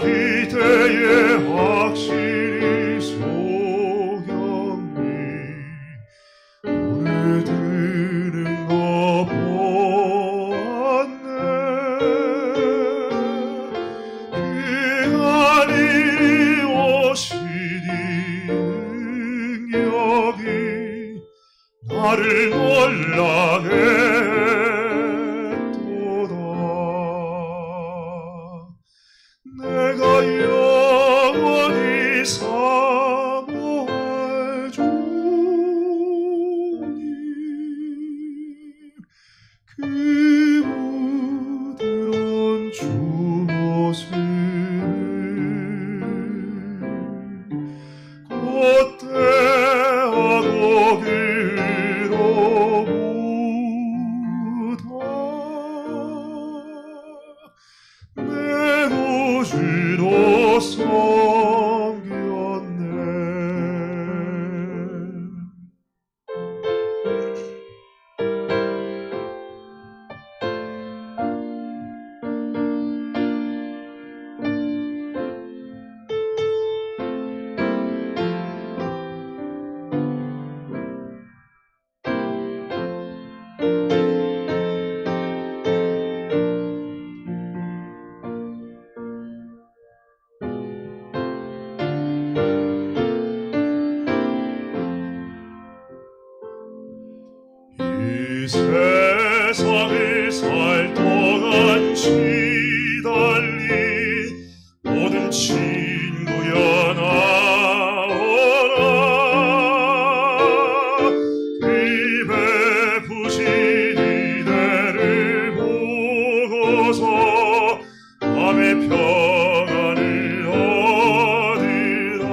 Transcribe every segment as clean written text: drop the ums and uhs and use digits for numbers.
이때에 확실히 소경이 노래 드는 거 보았네. 귀한 일이 오시니 능력이 나를 놀라게 했도다. 내가 영원히 사모할 주님, 그 부드러운 주 모습을 곧대하고 내 구주로 섬겼네. 이 세상을 살 동안 시달린 모든 친구야 나오라. 이 베푸신 이대를 보고서 밤의 평안을 얻으라.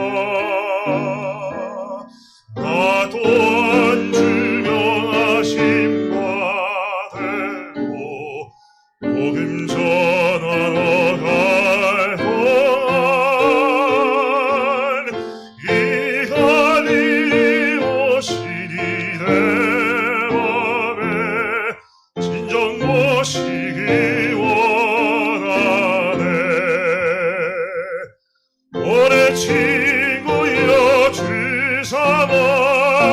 나 또한 복음 전하러 갈 동안 이 갈릴리 오시니 내 맘에 진정 모시기 원하네. 오래 친구여 주 삼아세.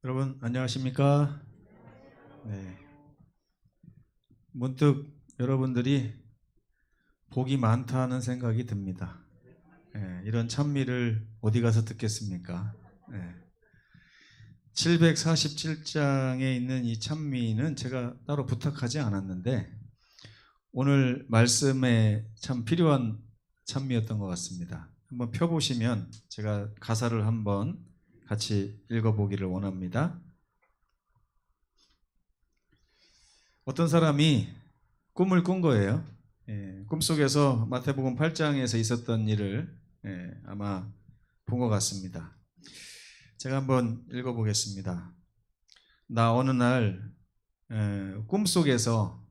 여러분 안녕하십니까? 네. 문득 여러분들이 복이 많다는 생각이 듭니다. 네, 이런 찬미를 어디 가서 듣겠습니까? 네. 747장에 있는 이 찬미는 제가 따로 부탁하지 않았는데 오늘 말씀에 참 필요한 찬미였던 것 같습니다. 한번 펴보시면 제가 가사를 한번 같이 읽어보기를 원합니다. 어떤 사람이 꿈을 꾼 거예요. 꿈속에서 마태복음 8장에서 있었던 일을 아마 본 것 같습니다. 제가 한번 읽어보겠습니다. 나 어느 날 꿈속에서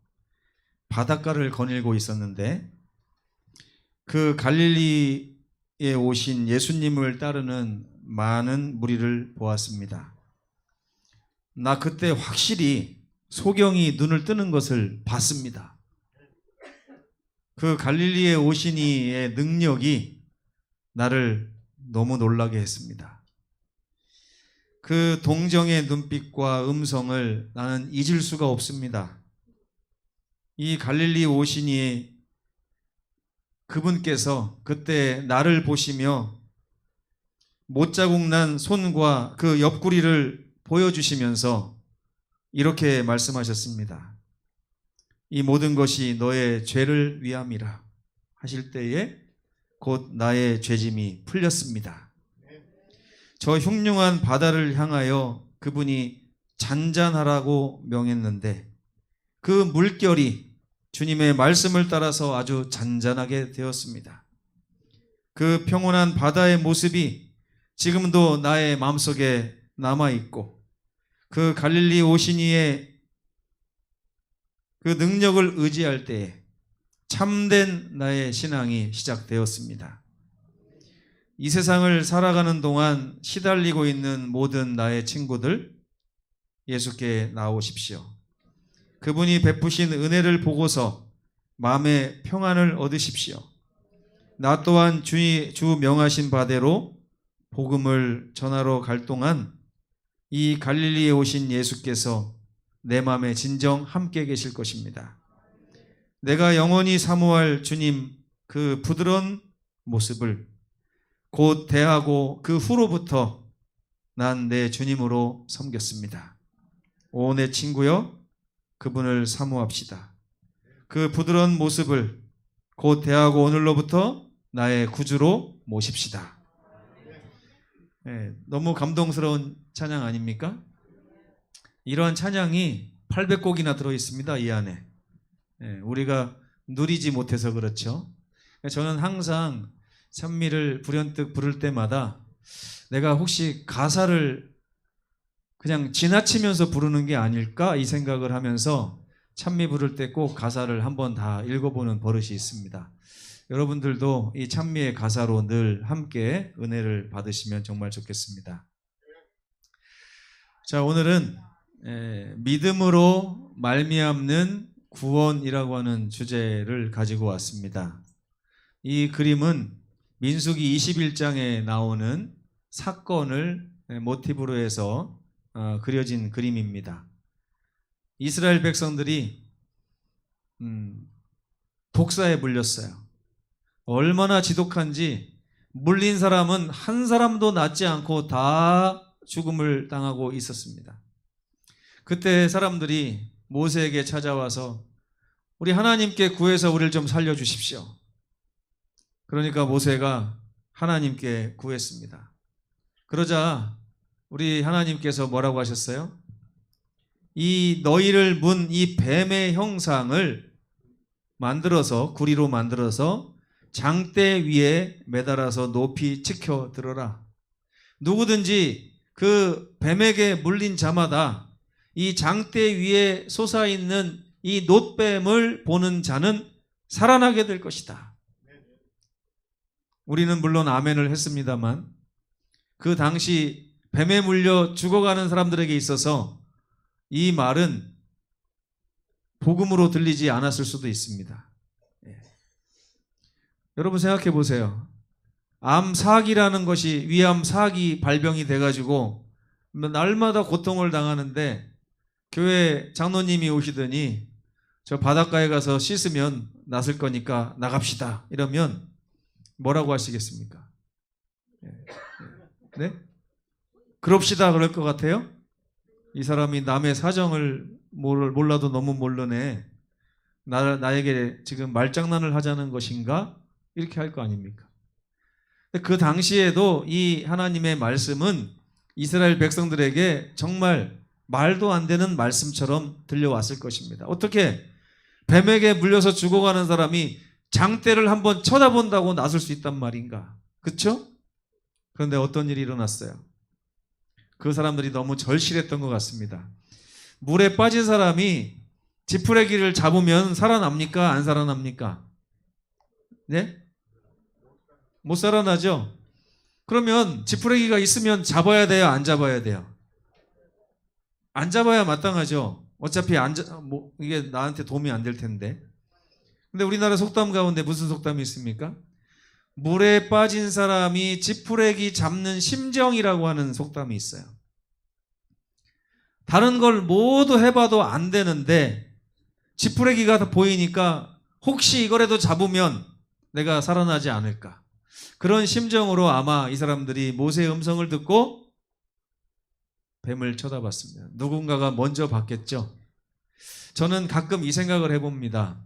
바닷가를 거닐고 있었는데 그 갈릴리에 오신 예수님을 따르는 많은 무리를 보았습니다. 나 그때 확실히 소경이 눈을 뜨는 것을 봤습니다. 그 갈릴리에 오신 이의 능력이 나를 너무 놀라게 했습니다. 그 동정의 눈빛과 음성을 나는 잊을 수가 없습니다. 이 갈릴리 오신 이 그분께서 그때 나를 보시며 못자국 난 손과 그 옆구리를 보여주시면서 이렇게 말씀하셨습니다. 이 모든 것이 너의 죄를 위함이라 하실 때에 곧 나의 죄짐이 풀렸습니다. 저 흉흉한 바다를 향하여 그분이 잔잔하라고 명했는데 그 물결이 주님의 말씀을 따라서 아주 잔잔하게 되었습니다. 그 평온한 바다의 모습이 지금도 나의 마음속에 남아있고 그 갈릴리 오신 이의 그 능력을 의지할 때에 참된 나의 신앙이 시작되었습니다. 이 세상을 살아가는 동안 시달리고 있는 모든 나의 친구들, 예수께 나오십시오. 그분이 베푸신 은혜를 보고서 마음의 평안을 얻으십시오. 나 또한 주 명하신 바대로 복음을 전하러 갈 동안 이 갈릴리에 오신 예수께서 내 마음에 진정 함께 계실 것입니다. 내가 영원히 사모할 주님 그 부드러운 모습을 곧 대하고 그 후로부터 난 내 주님으로 섬겼습니다. 오 내 친구여, 그분을 사모합시다. 그 부드러운 모습을 곧 대하고 오늘로부터 나의 구주로 모십시다. 너무 감동스러운 찬양 아닙니까? 이러한 찬양이 800곡이나 들어있습니다. 이 안에. 우리가 누리지 못해서 그렇죠. 저는 항상 찬미를 불현듯 부를 때마다 내가 혹시 가사를 그냥 지나치면서 부르는 게 아닐까 이 생각을 하면서 찬미 부를 때 꼭 가사를 한번 다 읽어보는 버릇이 있습니다. 여러분들도 이 찬미의 가사로 늘 함께 은혜를 받으시면 정말 좋겠습니다. 자, 오늘은 믿음으로 말미암는 구원이라고 하는 주제를 가지고 왔습니다. 이 그림은 민수기 21장에 나오는 사건을 모티브로 해서 그려진 그림입니다. 이스라엘 백성들이 독사에 물렸어요. 얼마나 지독한지 물린 사람은 한 사람도 낫지 않고 다 죽음을 당하고 있었습니다. 그때 사람들이 모세에게 찾아와서 우리 하나님께 구해서 우리를 좀 살려주십시오. 그러니까 모세가 하나님께 구했습니다. 그러자 우리 하나님께서 뭐라고 하셨어요? 이 너희를 문 이 뱀의 형상을 만들어서 구리로 만들어서 장대 위에 매달아서 높이 치켜 들어라. 누구든지 그 뱀에게 물린 자마다 이 장대 위에 솟아있는 이 놋뱀을 보는 자는 살아나게 될 것이다. 우리는 물론 아멘을 했습니다만 그 당시 뱀에 물려 죽어가는 사람들에게 있어서 이 말은 복음으로 들리지 않았을 수도 있습니다. 여러분 생각해 보세요. 암사기라는 것이 위암사기 발병이 돼가지고 날마다 고통을 당하는데 교회 장로님이 오시더니 저 바닷가에 가서 씻으면 낫을 거니까 나갑시다 이러면 뭐라고 하시겠습니까? 네? 그럽시다 그럴 것 같아요? 이 사람이 남의 사정을 몰라도 너무 모르네. 나에게 지금 말장난을 하자는 것인가? 이렇게 할 거 아닙니까? 그 당시에도 이 하나님의 말씀은 이스라엘 백성들에게 정말 말도 안 되는 말씀처럼 들려왔을 것입니다. 어떻게 뱀에게 물려서 죽어가는 사람이 장대를 한번 쳐다본다고 나설 수 있단 말인가? 그렇죠? 그런데 어떤 일이 일어났어요? 그 사람들이 너무 절실했던 것 같습니다. 물에 빠진 사람이 지푸레기를 잡으면 살아납니까? 안 살아납니까? 네? 못 살아나죠? 그러면 지푸레기가 있으면 잡아야 돼요? 안 잡아야 돼요? 안 잡아야 마땅하죠. 어차피 이게 나한테 도움이 안 될 텐데. 근데 우리나라 속담 가운데 무슨 속담이 있습니까? 물에 빠진 사람이 지푸레기 잡는 심정이라고 하는 속담이 있어요. 다른 걸 모두 해봐도 안 되는데 지푸레기가 보이니까 혹시 이거라도 잡으면 내가 살아나지 않을까. 그런 심정으로 아마 이 사람들이 모세의 음성을 듣고 뱀을 쳐다봤습니다. 누군가가 먼저 봤겠죠. 저는 가끔 이 생각을 해봅니다.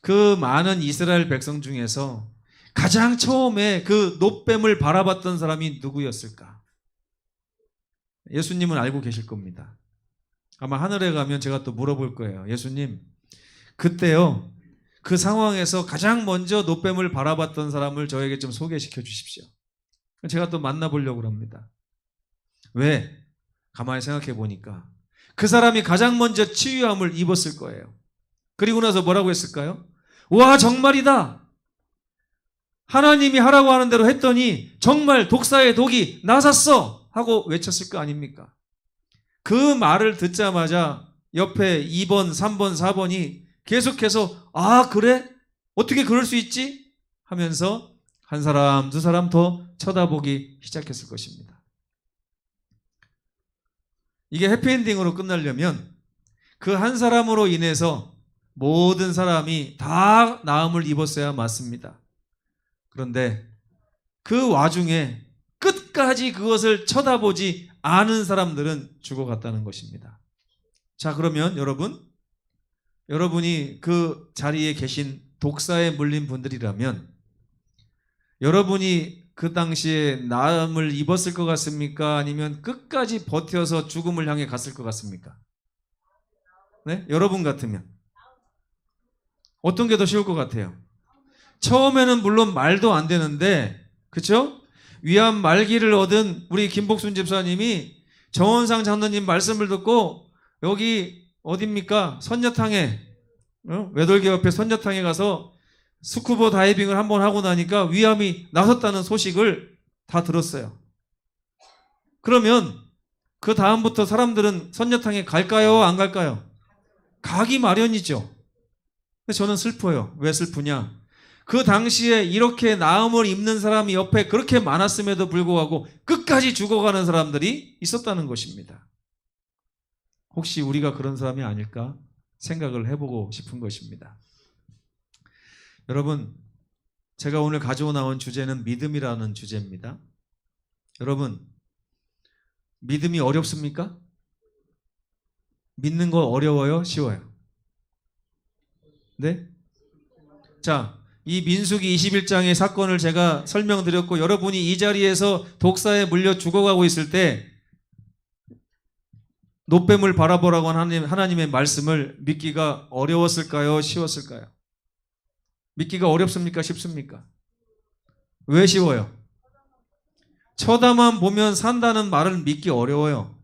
그 많은 이스라엘 백성 중에서 가장 처음에 그 놋뱀을 바라봤던 사람이 누구였을까? 예수님은 알고 계실 겁니다. 아마 하늘에 가면 제가 또 물어볼 거예요. 예수님, 그때요, 그 상황에서 가장 먼저 놋뱀을 바라봤던 사람을 저에게 좀 소개시켜 주십시오. 제가 또 만나보려고 합니다. 왜? 가만히 생각해 보니까 그 사람이 가장 먼저 치유함을 입었을 거예요. 그리고 나서 뭐라고 했을까요? 와, 정말이다. 하나님이 하라고 하는 대로 했더니 정말 독사의 독이 나섰어 하고 외쳤을 거 아닙니까? 그 말을 듣자마자 옆에 2번, 3번, 4번이 계속해서 아, 그래? 어떻게 그럴 수 있지? 하면서 한 사람, 두 사람 더 쳐다보기 시작했을 것입니다. 이게 해피엔딩으로 끝나려면 그 한 사람으로 인해서 모든 사람이 다 나음을 입었어야 맞습니다. 그런데 그 와중에 끝까지 그것을 쳐다보지 않은 사람들은 죽어갔다는 것입니다. 자, 그러면 여러분이 그 자리에 계신 독사에 물린 분들이라면 여러분이 그 당시에 나음을 입었을 것 같습니까? 아니면 끝까지 버텨서 죽음을 향해 갔을 것 같습니까? 네? 여러분 같으면 어떤 게 더 쉬울 것 같아요? 처음에는 물론 말도 안 되는데, 그렇죠? 위암 말기를 얻은 우리 김복순 집사님이 정원상 장로님 말씀을 듣고 여기 어딥니까? 선녀탕에, 외돌개 옆에 선녀탕에 가서 스쿠버 다이빙을 한번 하고 나니까 위암이 나섰다는 소식을 다 들었어요. 그러면 그 다음부터 사람들은 선녀탕에 갈까요? 안 갈까요? 가기 마련이죠. 근데 저는 슬퍼요. 왜 슬프냐? 그 당시에 이렇게 나음을 입는 사람이 옆에 그렇게 많았음에도 불구하고 끝까지 죽어가는 사람들이 있었다는 것입니다. 혹시 우리가 그런 사람이 아닐까 생각을 해보고 싶은 것입니다. 여러분, 제가 오늘 가지고 나온 주제는 믿음이라는 주제입니다. 여러분, 믿음이 어렵습니까? 믿는 거 어려워요? 쉬워요? 네? 자, 이 민수기 21장의 사건을 제가 설명드렸고 여러분이 이 자리에서 독사에 물려 죽어가고 있을 때 놋뱀을 바라보라고 하는 하나님의 말씀을 믿기가 어려웠을까요? 쉬웠을까요? 믿기가 어렵습니까? 쉽습니까? 왜 쉬워요? 쳐다만 보면 산다는 말을 믿기 어려워요.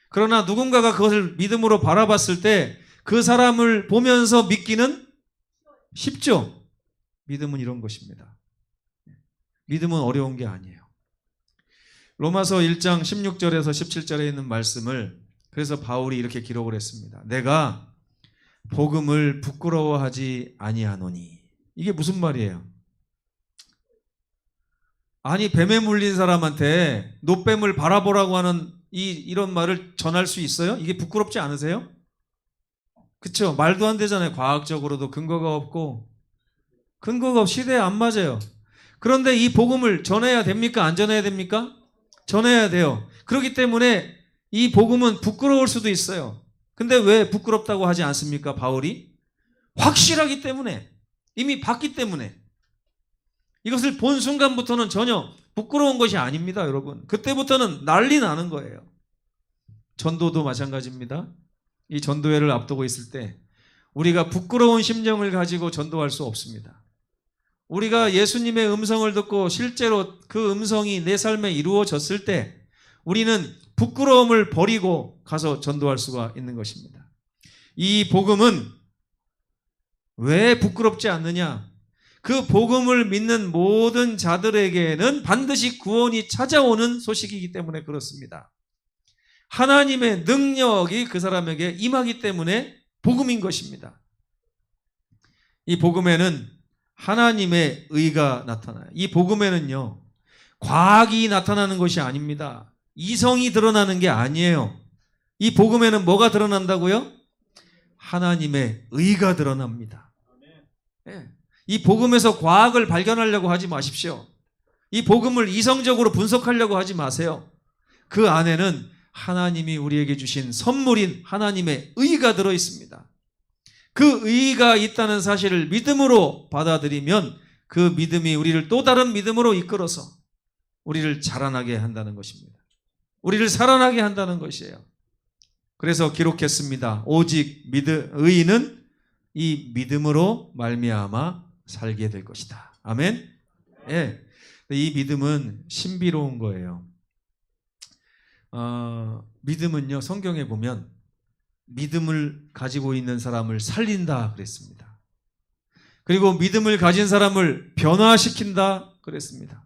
그러나 누군가가 그것을 믿음으로 바라봤을 때 그 사람을 보면서 믿기는 쉽죠? 믿음은 이런 것입니다. 믿음은 어려운 게 아니에요. 로마서 1장 16절에서 17절에 있는 말씀을 그래서 바울이 이렇게 기록을 했습니다. 내가 복음을 부끄러워하지 아니하노니. 이게 무슨 말이에요? 아니, 뱀에 물린 사람한테 놋뱀을 바라보라고 하는 이런 말을 전할 수 있어요? 이게 부끄럽지 않으세요? 그쵸? 말도 안 되잖아요. 과학적으로도 근거가 없고 시대에 안 맞아요. 그런데 이 복음을 전해야 됩니까? 안 전해야 됩니까? 전해야 돼요. 그렇기 때문에 이 복음은 부끄러울 수도 있어요. 근데 왜 부끄럽다고 하지 않습니까? 바울이? 확실하기 때문에, 이미 봤기 때문에. 이것을 본 순간부터는 전혀 부끄러운 것이 아닙니다, 여러분. 그때부터는 난리 나는 거예요. 전도도 마찬가지입니다. 이 전도회를 앞두고 있을 때 우리가 부끄러운 심정을 가지고 전도할 수 없습니다. 우리가 예수님의 음성을 듣고 실제로 그 음성이 내 삶에 이루어졌을 때 우리는 부끄러움을 버리고 가서 전도할 수가 있는 것입니다. 이 복음은 왜 부끄럽지 않느냐? 그 복음을 믿는 모든 자들에게는 반드시 구원이 찾아오는 소식이기 때문에 그렇습니다. 하나님의 능력이 그 사람에게 임하기 때문에 복음인 것입니다. 이 복음에는 하나님의 의가 나타나요. 이 복음에는요, 과학이 나타나는 것이 아닙니다. 이성이 드러나는 게 아니에요. 이 복음에는 뭐가 드러난다고요? 하나님의 의가 드러납니다. 네. 이 복음에서 과학을 발견하려고 하지 마십시오. 이 복음을 이성적으로 분석하려고 하지 마세요. 그 안에는 하나님이 우리에게 주신 선물인 하나님의 의가 들어 있습니다. 그 의의가 있다는 사실을 믿음으로 받아들이면 그 믿음이 우리를 또 다른 믿음으로 이끌어서 우리를 자라나게 한다는 것입니다. 우리를 살아나게 한다는 것이에요. 그래서 기록했습니다. 오직 의인은 이 믿음으로 말미암아 살게 될 것이다. 아멘. 예. 이 믿음은 신비로운 거예요. 믿음은요, 성경에 보면 믿음을 가지고 있는 사람을 살린다 그랬습니다. 그리고 믿음을 가진 사람을 변화시킨다 그랬습니다.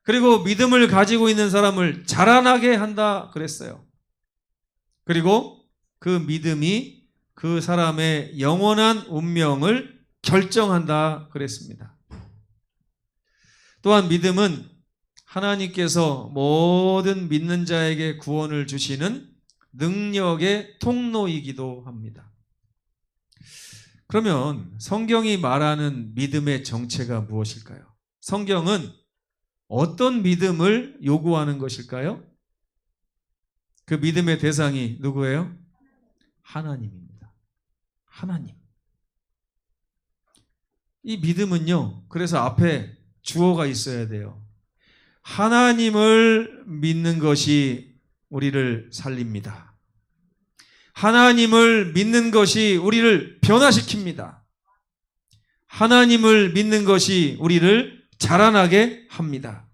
그리고 믿음을 가지고 있는 사람을 자라나게 한다 그랬어요. 그리고 그 믿음이 그 사람의 영원한 운명을 결정한다 그랬습니다. 또한 믿음은 하나님께서 모든 믿는 자에게 구원을 주시는 능력의 통로이기도 합니다. 그러면 성경이 말하는 믿음의 정체가 무엇일까요? 성경은 어떤 믿음을 요구하는 것일까요? 그 믿음의 대상이 누구예요? 하나님입니다. 하나님. 이 믿음은요, 그래서 앞에 주어가 있어야 돼요. 하나님을 믿는 것이 우리를 살립니다. 하나님을 믿는 것이 우리를 변화시킵니다. 하나님을 믿는 것이 우리를 자라나게 합니다.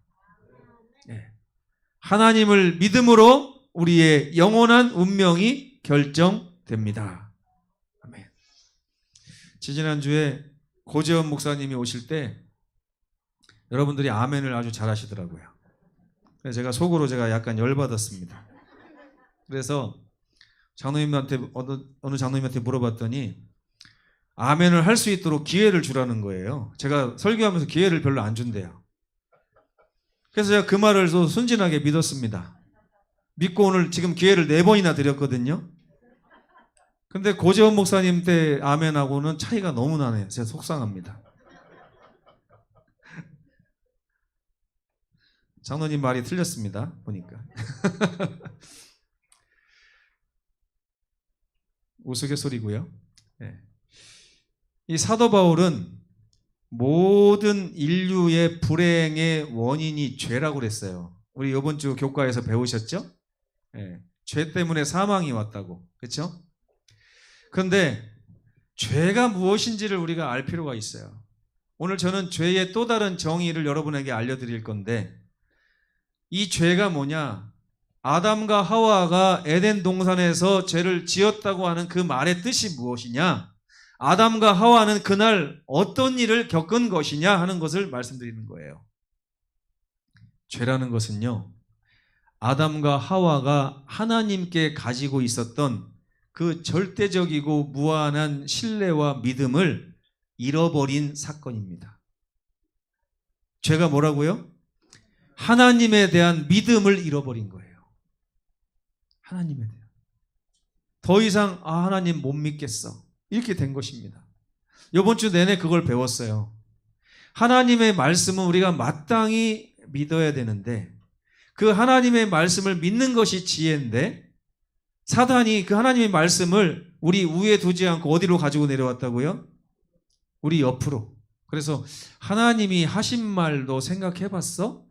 하나님을 믿음으로 우리의 영원한 운명이 결정됩니다. 아멘. 지지난주에 고재원 목사님이 오실 때 여러분들이 아멘을 아주 잘하시더라고요. 그래서 제가 속으로 약간 열받았습니다. 그래서 장로님한테 어느 장로님한테 물어봤더니 아멘을 할 수 있도록 기회를 주라는 거예요. 제가 설교하면서 기회를 별로 안 준대요. 그래서 제가 그 말을 또 순진하게 믿었습니다. 믿고 오늘 지금 기회를 4번이나 드렸거든요. 근데 고재원 목사님 때 아멘하고는 차이가 너무 나네요. 제가 속상합니다. 장로님 말이 틀렸습니다. 보니까. 우스갯소리고요. 네. 이 사도 바울은 모든 인류의 불행의 원인이 죄라고 그랬어요. 우리 이번 주 교과에서 배우셨죠? 네. 죄 때문에 사망이 왔다고. 그렇죠? 그런데 죄가 무엇인지를 우리가 알 필요가 있어요. 오늘 저는 죄의 또 다른 정의를 여러분에게 알려드릴 건데 이 죄가 뭐냐? 아담과 하와가 에덴 동산에서 죄를 지었다고 하는 그 말의 뜻이 무엇이냐? 아담과 하와는 그날 어떤 일을 겪은 것이냐 하는 것을 말씀드리는 거예요. 죄라는 것은요, 아담과 하와가 하나님께 가지고 있었던 그 절대적이고 무한한 신뢰와 믿음을 잃어버린 사건입니다. 죄가 뭐라고요? 하나님에 대한 믿음을 잃어버린 거예요. 하나님에 대한. 더 이상 하나님 못 믿겠어. 이렇게 된 것입니다. 이번 주 내내 그걸 배웠어요. 하나님의 말씀은 우리가 마땅히 믿어야 되는데 그 하나님의 말씀을 믿는 것이 지혜인데 사단이 그 하나님의 말씀을 우리 위에 두지 않고 어디로 가지고 내려왔다고요? 우리 옆으로. 그래서 하나님이 하신 말도 생각해 봤어?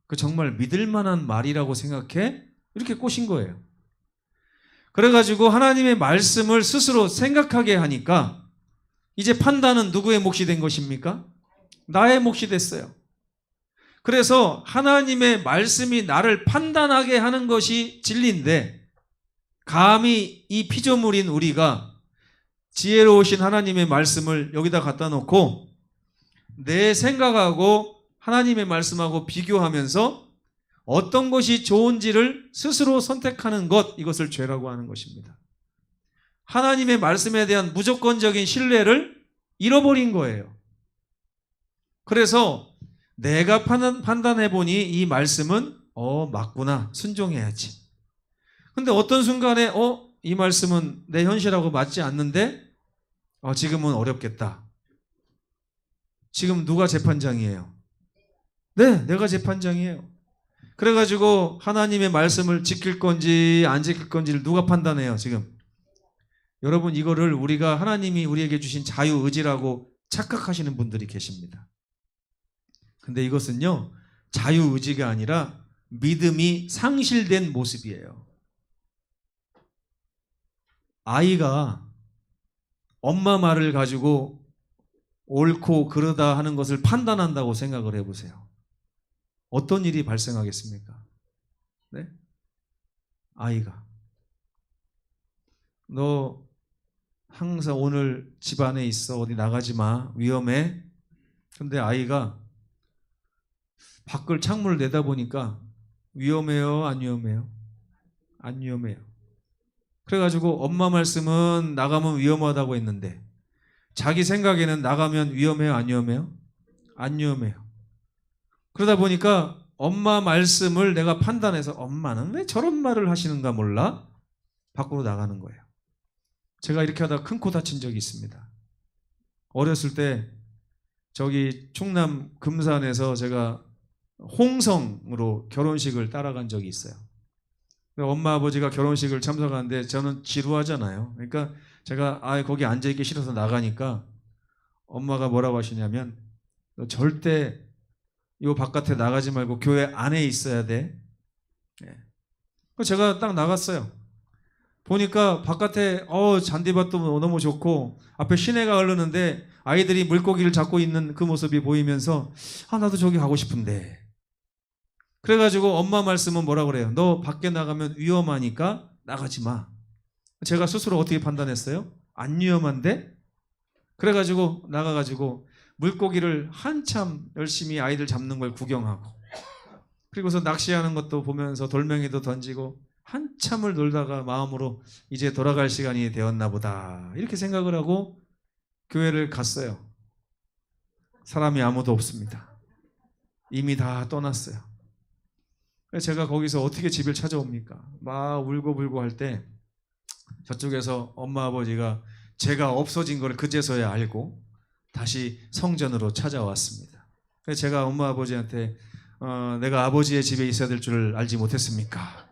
그 정말 믿을 만한 말이라고 생각해? 이렇게 꼬신 거예요. 그래가지고 하나님의 말씀을 스스로 생각하게 하니까 이제 판단은 누구의 몫이 된 것입니까? 나의 몫이 됐어요. 그래서 하나님의 말씀이 나를 판단하게 하는 것이 진리인데 감히 이 피조물인 우리가 지혜로우신 하나님의 말씀을 여기다 갖다 놓고 내 생각하고 하나님의 말씀하고 비교하면서 어떤 것이 좋은지를 스스로 선택하는 것, 이것을 죄라고 하는 것입니다. 하나님의 말씀에 대한 무조건적인 신뢰를 잃어버린 거예요. 그래서 내가 판단해 보니 이 말씀은 맞구나, 순종해야지. 근데 어떤 순간에 이 말씀은 내 현실하고 맞지 않는데 지금은 어렵겠다. 지금 누가 재판장이에요? 네, 내가 재판장이에요. 그래가지고 하나님의 말씀을 지킬 건지 안 지킬 건지를 누가 판단해요, 지금? 여러분 이거를 우리가 하나님이 우리에게 주신 자유의지라고 착각하시는 분들이 계십니다. 근데 이것은요, 자유의지가 아니라 믿음이 상실된 모습이에요. 아이가 엄마 말을 가지고 옳고 그르다 하는 것을 판단한다고 생각을 해보세요. 어떤 일이 발생하겠습니까? 네? 아이가 너 항상 오늘 집 안에 있어, 어디 나가지 마, 위험해. 근데 아이가 밖을 창문을 내다보니까 위험해요, 안 위험해요? 안 위험해요. 그래가지고 엄마 말씀은 나가면 위험하다고 했는데 자기 생각에는 나가면 위험해요, 안 위험해요? 안 위험해요. 그러다 보니까 엄마 말씀을 내가 판단해서 엄마는 왜 저런 말을 하시는가 몰라? 밖으로 나가는 거예요. 제가 이렇게 하다가 큰 코 다친 적이 있습니다. 어렸을 때 저기 충남 금산에서 제가 홍성으로 결혼식을 따라간 적이 있어요. 엄마 아버지가 결혼식을 참석하는데 저는 지루하잖아요. 그러니까 제가 거기 앉아있기 싫어서 나가니까 엄마가 뭐라고 하시냐면 너 절대 요 바깥에 나가지 말고 교회 안에 있어야 돼. 제가 딱 나갔어요. 보니까 바깥에 잔디밭도 너무 좋고 앞에 시내가 흐르는데 아이들이 물고기를 잡고 있는 그 모습이 보이면서 나도 저기 가고 싶은데. 그래가지고 엄마 말씀은 뭐라고 그래요? 너 밖에 나가면 위험하니까 나가지 마. 제가 스스로 어떻게 판단했어요? 안 위험한데? 그래가지고 나가가지고 물고기를 한참 열심히 아이들 잡는 걸 구경하고, 그리고서 낚시하는 것도 보면서 돌멩이도 던지고 한참을 놀다가 마음으로 이제 돌아갈 시간이 되었나 보다 이렇게 생각을 하고 교회를 갔어요. 사람이 아무도 없습니다. 이미 다 떠났어요. 제가 거기서 어떻게 집을 찾아옵니까? 막 울고불고 할 때 저쪽에서 엄마 아버지가 제가 없어진 걸 그제서야 알고 다시 성전으로 찾아왔습니다. 그래서 제가 엄마 아버지한테 내가 아버지의 집에 있어야 될 줄 알지 못했습니까?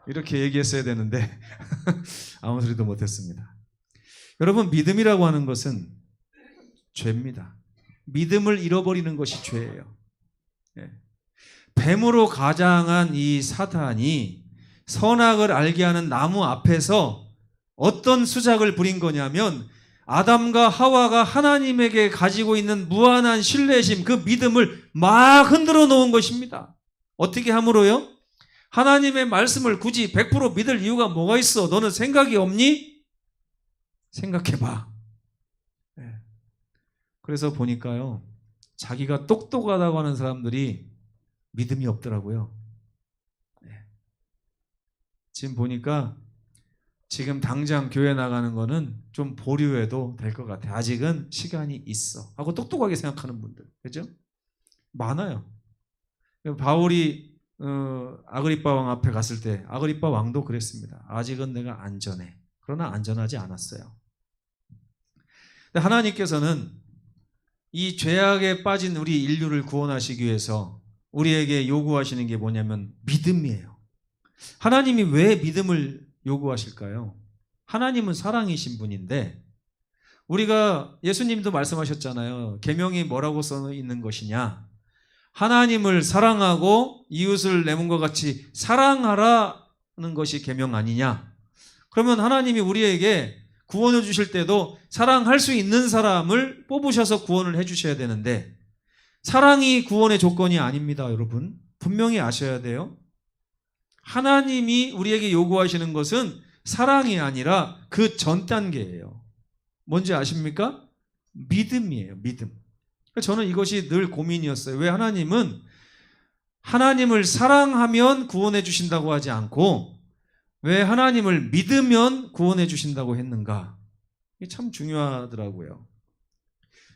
이렇게 얘기했어야 되는데 아무 소리도 못했습니다. 여러분, 믿음이라고 하는 것은 죄입니다. 믿음을 잃어버리는 것이 죄예요. 뱀으로 가장한 이 사탄이 선악을 알게 하는 나무 앞에서 어떤 수작을 부린 거냐면 아담과 하와가 하나님에게 가지고 있는 무한한 신뢰심, 그 믿음을 막 흔들어 놓은 것입니다. 어떻게 함으로요? 하나님의 말씀을 굳이 100% 믿을 이유가 뭐가 있어? 너는 생각이 없니? 생각해봐. 그래서 보니까요, 자기가 똑똑하다고 하는 사람들이 믿음이 없더라고요. 지금 보니까 지금 당장 교회 나가는 거는 좀 보류해도 될 것 같아요. 아직은 시간이 있어 하고 똑똑하게 생각하는 분들, 그죠? 많아요. 바울이 아그리빠 왕 앞에 갔을 때 아그리빠 왕도 그랬습니다. 아직은 내가 안전해. 그러나 안전하지 않았어요. 근데 하나님께서는 이 죄악에 빠진 우리 인류를 구원하시기 위해서 우리에게 요구하시는 게 뭐냐면 믿음이에요. 하나님이 왜 믿음을 요구하실까요? 하나님은 사랑이신 분인데, 우리가 예수님도 말씀하셨잖아요. 계명이 뭐라고 써 있는 것이냐? 하나님을 사랑하고 이웃을 내 몸과 같이 사랑하라는 것이 계명 아니냐? 그러면 하나님이 우리에게 구원해 주실 때도 사랑할 수 있는 사람을 뽑으셔서 구원을 해 주셔야 되는데, 사랑이 구원의 조건이 아닙니다. 여러분, 분명히 아셔야 돼요. 하나님이 우리에게 요구하시는 것은 사랑이 아니라 그 전 단계예요. 뭔지 아십니까? 믿음이에요. 믿음. 저는 이것이 늘 고민이었어요. 왜 하나님은 하나님을 사랑하면 구원해 주신다고 하지 않고 왜 하나님을 믿으면 구원해 주신다고 했는가? 이게 참 중요하더라고요.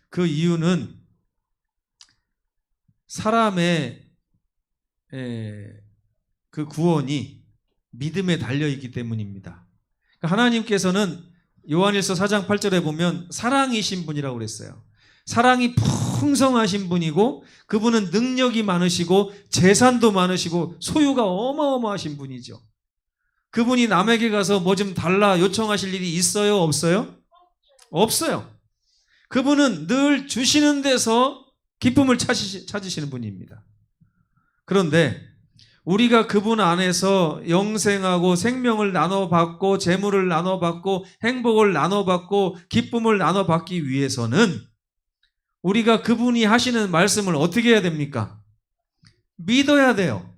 그 이유는 사람의 그 구원이 믿음에 달려있기 때문입니다. 하나님께서는 요한일서 4장 8절에 보면 사랑이신 분이라고 그랬어요. 사랑이 풍성하신 분이고 그분은 능력이 많으시고 재산도 많으시고 소유가 어마어마하신 분이죠. 그분이 남에게 가서 뭐 좀 달라 요청하실 일이 있어요? 없어요? 없어요. 그분은 늘 주시는 데서 기쁨을 찾으시는 분입니다. 그런데 우리가 그분 안에서 영생하고 생명을 나눠받고 재물을 나눠받고 행복을 나눠받고 기쁨을 나눠받기 위해서는 우리가 그분이 하시는 말씀을 어떻게 해야 됩니까? 믿어야 돼요.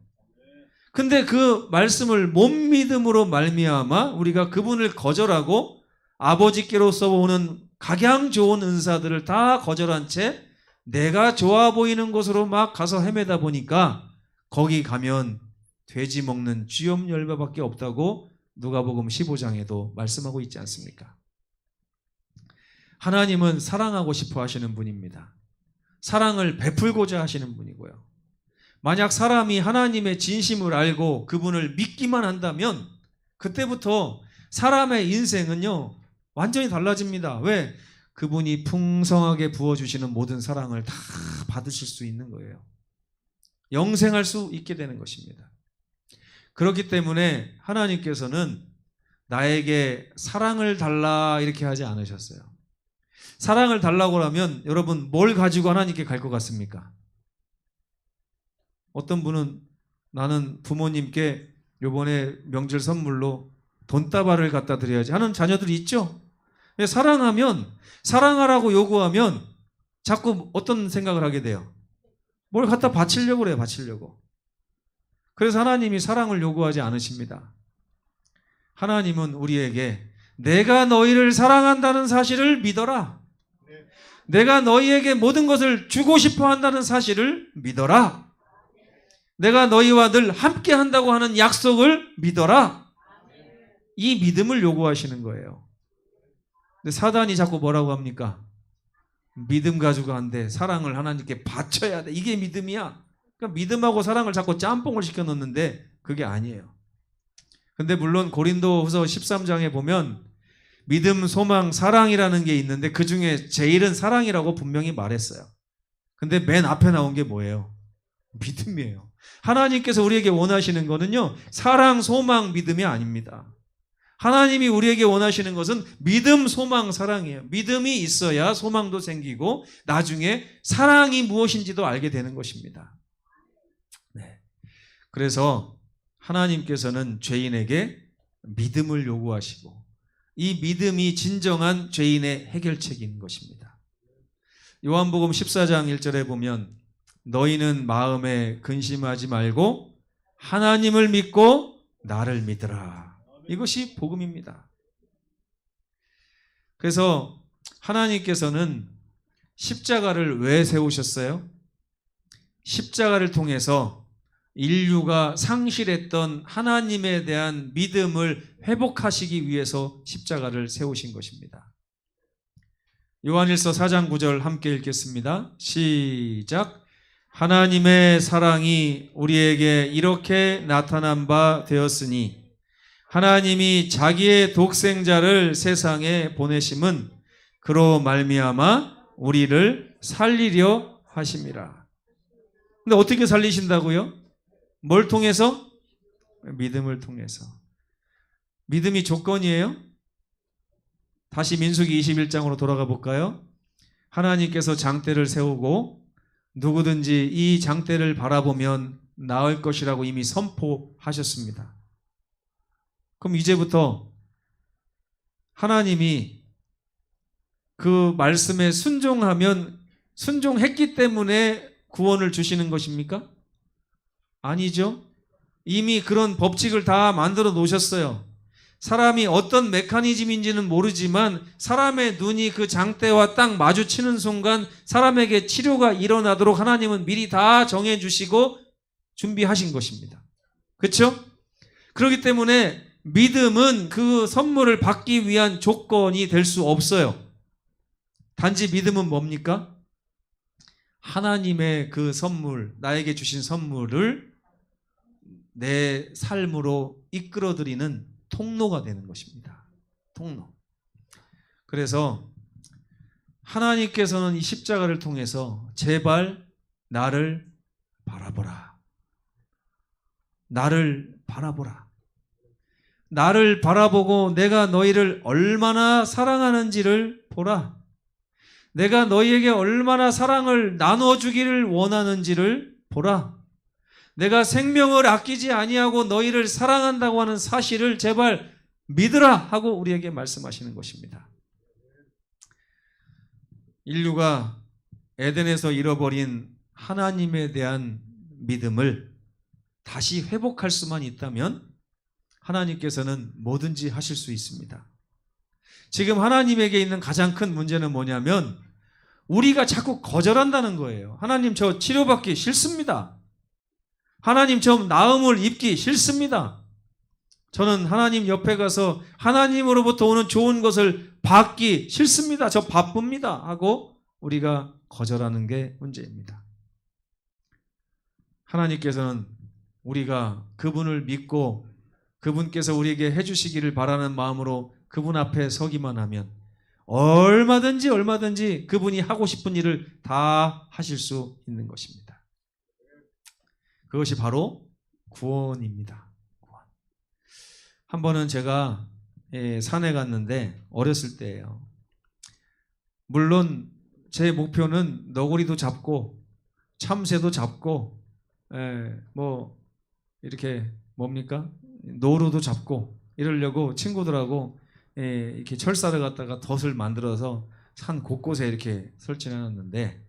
근데 그 말씀을 못 믿음으로 말미암아 우리가 그분을 거절하고 아버지께로서 오는 각양 좋은 은사들을 다 거절한 채 내가 좋아 보이는 곳으로 막 가서 헤매다 보니까 거기 가면 돼지 먹는 쥐염 열매밖에 없다고 누가복음 15장에도 말씀하고 있지 않습니까? 하나님은 사랑하고 싶어 하시는 분입니다. 사랑을 베풀고자 하시는 분이고요. 만약 사람이 하나님의 진심을 알고 그분을 믿기만 한다면 그때부터 사람의 인생은요 완전히 달라집니다. 왜? 그분이 풍성하게 부어주시는 모든 사랑을 다 받으실 수 있는 거예요. 영생할 수 있게 되는 것입니다. 그렇기 때문에 하나님께서는 나에게 사랑을 달라 이렇게 하지 않으셨어요. 사랑을 달라고 하면 여러분 뭘 가지고 하나님께 갈 것 같습니까? 어떤 분은 나는 부모님께 요번에 명절 선물로 돈다발을 갖다 드려야지 하는 자녀들이 있죠. 사랑하면 사랑하라고 요구하면 자꾸 어떤 생각을 하게 돼요? 뭘 갖다 바치려고 그래요. 바치려고. 그래서 하나님이 사랑을 요구하지 않으십니다. 하나님은 우리에게 내가 너희를 사랑한다는 사실을 믿어라. 내가 너희에게 모든 것을 주고 싶어 한다는 사실을 믿어라. 내가 너희와 늘 함께 한다고 하는 약속을 믿어라. 이 믿음을 요구하시는 거예요. 근데 사단이 자꾸 뭐라고 합니까? 믿음 가지고 안 돼. 사랑을 하나님께 바쳐야 돼. 이게 믿음이야. 그러니까 믿음하고 사랑을 자꾸 짬뽕을 시켜 놓는데 그게 아니에요. 근데 물론 고린도후서 13장에 보면 믿음, 소망, 사랑이라는 게 있는데 그 중에 제일은 사랑이라고 분명히 말했어요. 근데 맨 앞에 나온 게 뭐예요? 믿음이에요. 하나님께서 우리에게 원하시는 거는요, 사랑, 소망, 믿음이 아닙니다. 하나님이 우리에게 원하시는 것은 믿음, 소망, 사랑이에요. 믿음이 있어야 소망도 생기고 나중에 사랑이 무엇인지도 알게 되는 것입니다. 네. 그래서 하나님께서는 죄인에게 믿음을 요구하시고 이 믿음이 진정한 죄인의 해결책인 것입니다. 요한복음 14장 1절에 보면 너희는 마음에 근심하지 말고 하나님을 믿고 나를 믿으라. 이것이 복음입니다. 그래서 하나님께서는 십자가를 왜 세우셨어요? 십자가를 통해서 인류가 상실했던 하나님에 대한 믿음을 회복하시기 위해서 십자가를 세우신 것입니다. 요한일서 4장 9절 함께 읽겠습니다. 시작. 하나님의 사랑이 우리에게 이렇게 나타난 바 되었으니 하나님이 자기의 독생자를 세상에 보내심은 그로 말미암아 우리를 살리려 하심이라. 근데 어떻게 살리신다고요? 뭘 통해서? 믿음을 통해서. 믿음이 조건이에요? 다시 민수기 21장으로 돌아가 볼까요? 하나님께서 장대를 세우고 누구든지 이 장대를 바라보면 나을 것이라고 이미 선포하셨습니다. 그럼 이제부터 하나님이 그 말씀에 순종하면 순종했기 때문에 구원을 주시는 것입니까? 아니죠. 이미 그런 법칙을 다 만들어 놓으셨어요. 사람이 어떤 메커니즘인지는 모르지만 사람의 눈이 그 장대와 딱 마주치는 순간 사람에게 치료가 일어나도록 하나님은 미리 다 정해 주시고 준비하신 것입니다. 그렇죠? 그렇기 때문에 믿음은 그 선물을 받기 위한 조건이 될 수 없어요. 단지 믿음은 뭡니까? 하나님의 그 선물, 나에게 주신 선물을 내 삶으로 이끌어들이는 통로가 되는 것입니다. 통로. 그래서 하나님께서는 이 십자가를 통해서 제발 나를 바라보라. 나를 바라보라. 나를 바라보고 내가 너희를 얼마나 사랑하는지를 보라. 내가 너희에게 얼마나 사랑을 나눠주기를 원하는지를 보라. 내가 생명을 아끼지 아니하고 너희를 사랑한다고 하는 사실을 제발 믿으라 하고 우리에게 말씀하시는 것입니다. 인류가 에덴에서 잃어버린 하나님에 대한 믿음을 다시 회복할 수만 있다면 하나님께서는 뭐든지 하실 수 있습니다. 지금 하나님에게 있는 가장 큰 문제는 뭐냐면 우리가 자꾸 거절한다는 거예요. 하나님, 저 치료받기 싫습니다. 하나님, 저 나음을 입기 싫습니다. 저는 하나님 옆에 가서 하나님으로부터 오는 좋은 것을 받기 싫습니다. 저 바쁩니다 하고 우리가 거절하는 게 문제입니다. 하나님께서는 우리가 그분을 믿고 그분께서 우리에게 해주시기를 바라는 마음으로 그분 앞에 서기만 하면 얼마든지 그분이 하고 싶은 일을 다 하실 수 있는 것입니다. 그것이 바로 구원입니다. 구원. 한 번은 제가 산에 갔는데 어렸을 때예요. 물론 제 목표는 너구리도 잡고 참새도 잡고 뭐 이렇게 뭡니까? 노루도 잡고 이러려고 친구들하고 이렇게 철사를 갖다가 덫을 만들어서 산 곳곳에 이렇게 설치해 놨는데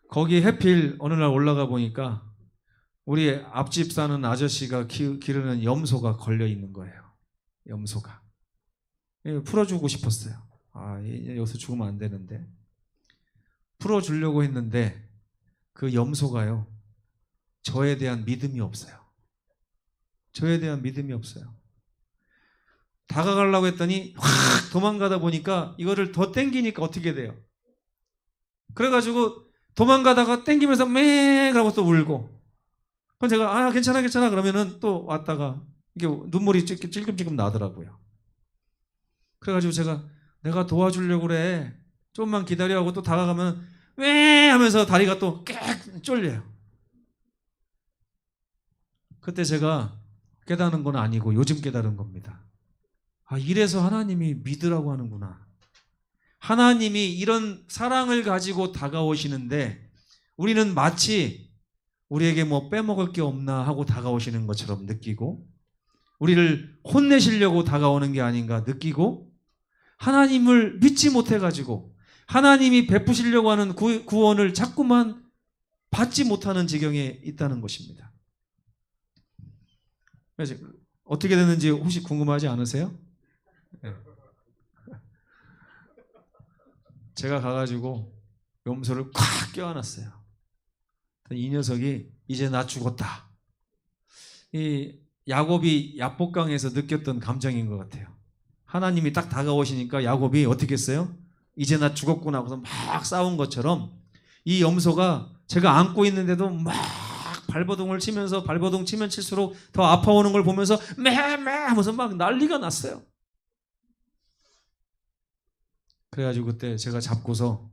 거기 해필 어느 날 올라가 보니까 우리 앞집 사는 아저씨가 기르는 염소가 걸려 있는 거예요. 염소가. 풀어주고 싶었어요. 여기서 죽으면 안 되는데 풀어주려고 했는데 그 염소가요, 저에 대한 믿음이 없어요. 저에 대한 믿음이 없어요. 다가가려고 했더니 확 도망가다 보니까 이거를 더 땡기니까 어떻게 돼요? 그래가지고 도망가다가 땡기면서 맹 하고 또 울고. 그럼 제가 괜찮아 그러면은 또 왔다가 이게 눈물이 찔끔찔끔 나더라고요. 그래가지고 제가 내가 도와주려고 그래, 좀만 기다려 하고 또 다가가면 왜 하면서 다리가 또 깨 쫄려요. 그때 제가 깨닫는 건 아니고 요즘 깨달은 겁니다. 이래서 하나님이 믿으라고 하는구나. 하나님이 이런 사랑을 가지고 다가오시는데 우리는 마치 우리에게 뭐 빼먹을 게 없나 하고 다가오시는 것처럼 느끼고 우리를 혼내시려고 다가오는 게 아닌가 느끼고 하나님을 믿지 못해가지고 하나님이 베푸시려고 하는 구원을 자꾸만 받지 못하는 지경에 있다는 것입니다. 그래서 어떻게 됐는지 혹시 궁금하지 않으세요? 네. 제가 가가지고 염소를 콱 껴안았어요. 이 녀석이 이제 나 죽었다. 이 야곱이 야복강에서 느꼈던 감정인 것 같아요. 하나님이 딱 다가오시니까 야곱이 어떻게 했어요? 이제 나 죽었구나 하고서 막 싸운 것처럼 이 염소가 제가 안고 있는데도 막 발버둥을 치면서 발버둥 치면 칠수록 더 아파오는 걸 보면서 매매 하면서 막 난리가 났어요. 그래가지고 그때 제가 잡고서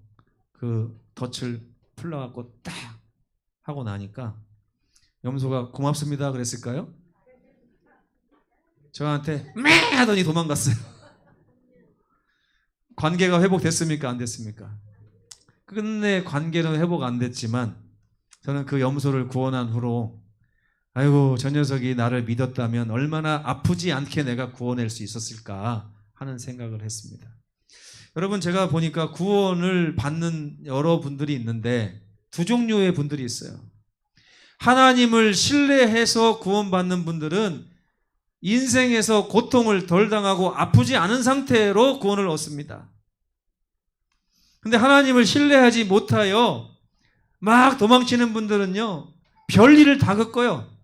그 덫을 풀러갖고 딱 하고 나니까 염소가 고맙습니다 그랬을까요? 저한테 매 하더니 도망갔어요. 관계가 회복됐습니까? 안 됐습니까? 끝내 관계는 회복 안 됐지만 저는 그 염소를 구원한 후로 아이고 저 녀석이 나를 믿었다면 얼마나 아프지 않게 내가 구원할 수 있었을까 하는 생각을 했습니다. 여러분, 제가 보니까 구원을 받는 여러분들이 있는데 두 종류의 분들이 있어요. 하나님을 신뢰해서 구원받는 분들은 인생에서 고통을 덜 당하고 아프지 않은 상태로 구원을 얻습니다. 근데 하나님을 신뢰하지 못하여 막 도망치는 분들은요, 별일을 다 겪어요.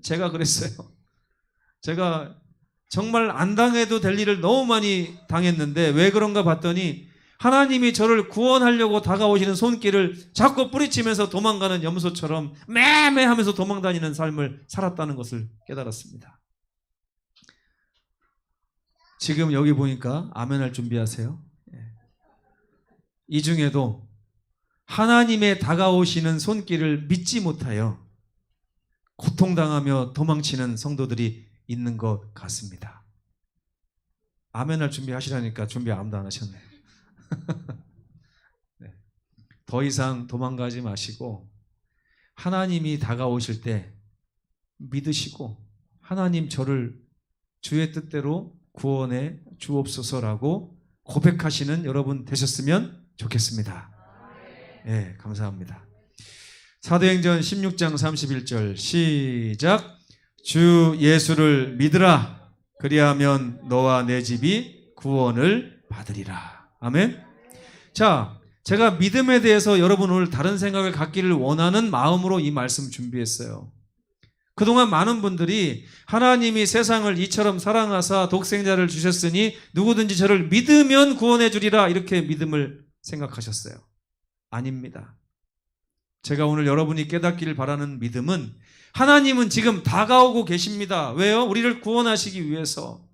제가 그랬어요. 제가 정말 안 당해도 될 일을 너무 많이 당했는데 왜 그런가 봤더니 하나님이 저를 구원하려고 다가오시는 손길을 자꾸 뿌리치면서 도망가는 염소처럼 매매하면서 도망다니는 삶을 살았다는 것을 깨달았습니다. 지금 여기 보니까 아멘할 준비하세요. 이 중에도 하나님의 다가오시는 손길을 믿지 못하여 고통당하며 도망치는 성도들이 있는 것 같습니다. 아멘할 준비하시라니까 준비 아무도 안 하셨네요. 네. 더 이상 도망가지 마시고 하나님이 다가오실 때 믿으시고 하나님 저를 주의 뜻대로 구원해 주옵소서라고 고백하시는 여러분 되셨으면 좋겠습니다. 네, 감사합니다. 사도행전 16장 31절 시작. 주 예수를 믿으라. 그리하면 너와 내 집이 구원을 받으리라. 아멘. 자, 제가 믿음에 대해서 여러분 오늘 다른 생각을 갖기를 원하는 마음으로 이 말씀 준비했어요. 그동안 많은 분들이 하나님이 세상을 이처럼 사랑하사 독생자를 주셨으니 누구든지 저를 믿으면 구원해 주리라 이렇게 믿음을 생각하셨어요. 아닙니다. 제가 오늘 여러분이 깨닫기를 바라는 믿음은 하나님은 지금 다가오고 계십니다. 왜요? 우리를 구원하시기 위해서,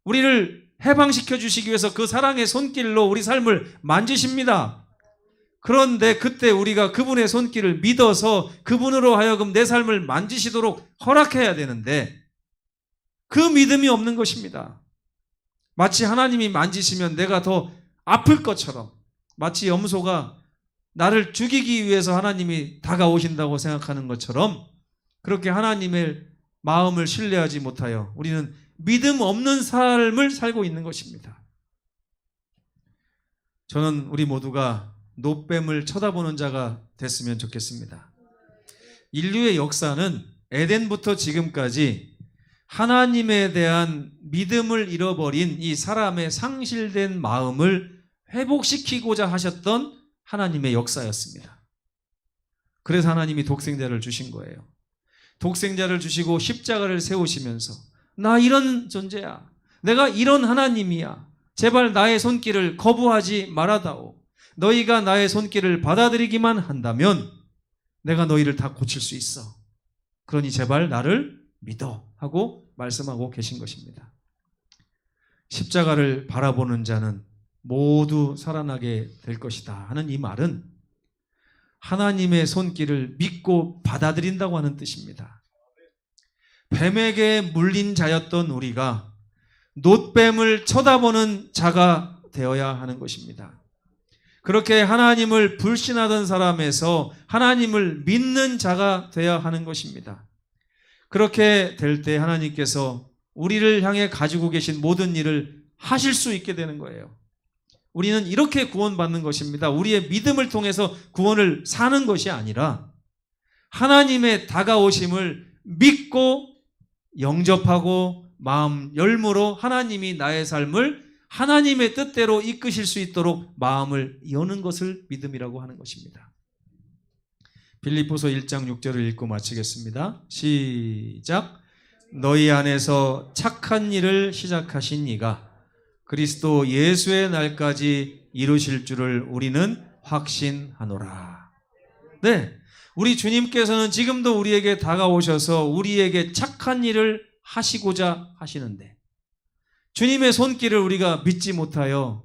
우리를 해방시켜 주시기 위해서 그 사랑의 손길로 우리 삶을 만지십니다. 그런데 그때 우리가 그분의 손길을 믿어서 그분으로 하여금 내 삶을 만지시도록 허락해야 되는데 그 믿음이 없는 것입니다. 마치 하나님이 만지시면 내가 더 아플 것처럼, 마치 염소가 나를 죽이기 위해서 하나님이 다가오신다고 생각하는 것처럼 그렇게 하나님의 마음을 신뢰하지 못하여 우리는 믿음 없는 삶을 살고 있는 것입니다. 저는 우리 모두가 노뱀을 쳐다보는 자가 됐으면 좋겠습니다. 인류의 역사는 에덴부터 지금까지 하나님에 대한 믿음을 잃어버린 이 사람의 상실된 마음을 회복시키고자 하셨던 하나님의 역사였습니다. 그래서 하나님이 독생자를 주신 거예요. 독생자를 주시고 십자가를 세우시면서 나 이런 존재야. 내가 이런 하나님이야. 제발 나의 손길을 거부하지 말아다오. 너희가 나의 손길을 받아들이기만 한다면 내가 너희를 다 고칠 수 있어. 그러니 제발 나를 믿어 하고 말씀하고 계신 것입니다. 십자가를 바라보는 자는 모두 살아나게 될 것이다 하는 이 말은 하나님의 손길을 믿고 받아들인다고 하는 뜻입니다. 뱀에게 물린 자였던 우리가 놋뱀을 쳐다보는 자가 되어야 하는 것입니다. 그렇게 하나님을 불신하던 사람에서 하나님을 믿는 자가 되어야 하는 것입니다. 그렇게 될 때 하나님께서 우리를 향해 가지고 계신 모든 일을 하실 수 있게 되는 거예요. 우리는 이렇게 구원받는 것입니다. 우리의 믿음을 통해서 구원을 사는 것이 아니라 하나님의 다가오심을 믿고 영접하고 마음 열무로 하나님이 나의 삶을 하나님의 뜻대로 이끄실 수 있도록 마음을 여는 것을 믿음이라고 하는 것입니다. 빌립보서 1장 6절을 읽고 마치겠습니다. 시작. 너희 안에서 착한 일을 시작하신 이가 그리스도 예수의 날까지 이루실 줄을 우리는 확신하노라. 네, 우리 주님께서는 지금도 우리에게 다가오셔서 우리에게 착한 일을 하시고자 하시는데 주님의 손길을 우리가 믿지 못하여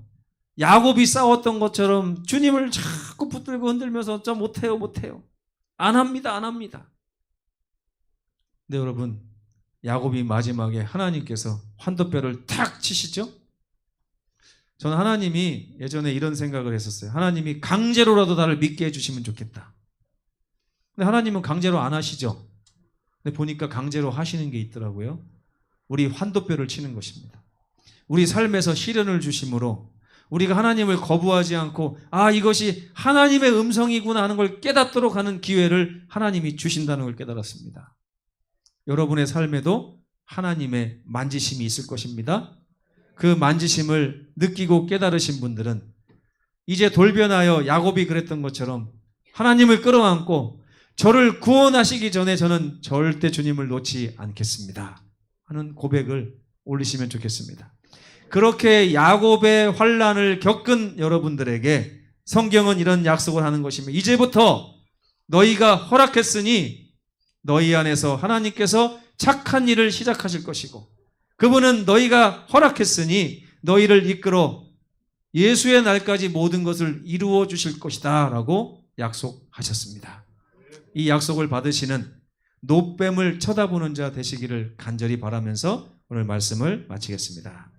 야곱이 싸웠던 것처럼 주님을 자꾸 붙들고 흔들면서 저 못해요. 안 합니다. 네, 여러분, 야곱이 마지막에 하나님께서 환도뼈를 탁 치시죠? 저는 하나님이 예전에 이런 생각을 했었어요. 하나님이 강제로라도 나를 믿게 해주시면 좋겠다. 근데 하나님은 강제로 안 하시죠. 근데 보니까 강제로 하시는 게 있더라고요. 우리 환도뼈를 치는 것입니다. 우리 삶에서 시련을 주심으로 우리가 하나님을 거부하지 않고 이것이 하나님의 음성이구나 하는 걸 깨닫도록 하는 기회를 하나님이 주신다는 걸 깨달았습니다. 여러분의 삶에도 하나님의 만지심이 있을 것입니다. 그 만지심을 느끼고 깨달으신 분들은 이제 돌변하여 야곱이 그랬던 것처럼 하나님을 끌어안고 저를 구원하시기 전에 저는 절대 주님을 놓지 않겠습니다 하는 고백을 올리시면 좋겠습니다. 그렇게 야곱의 환난을 겪은 여러분들에게 성경은 이런 약속을 하는 것입니다. 이제부터 너희가 허락했으니 너희 안에서 하나님께서 착한 일을 시작하실 것이고 그분은 너희가 허락했으니 너희를 이끌어 예수의 날까지 모든 것을 이루어 주실 것이다 라고 약속하셨습니다. 이 약속을 받으시는 노뱀을 쳐다보는 자 되시기를 간절히 바라면서 오늘 말씀을 마치겠습니다.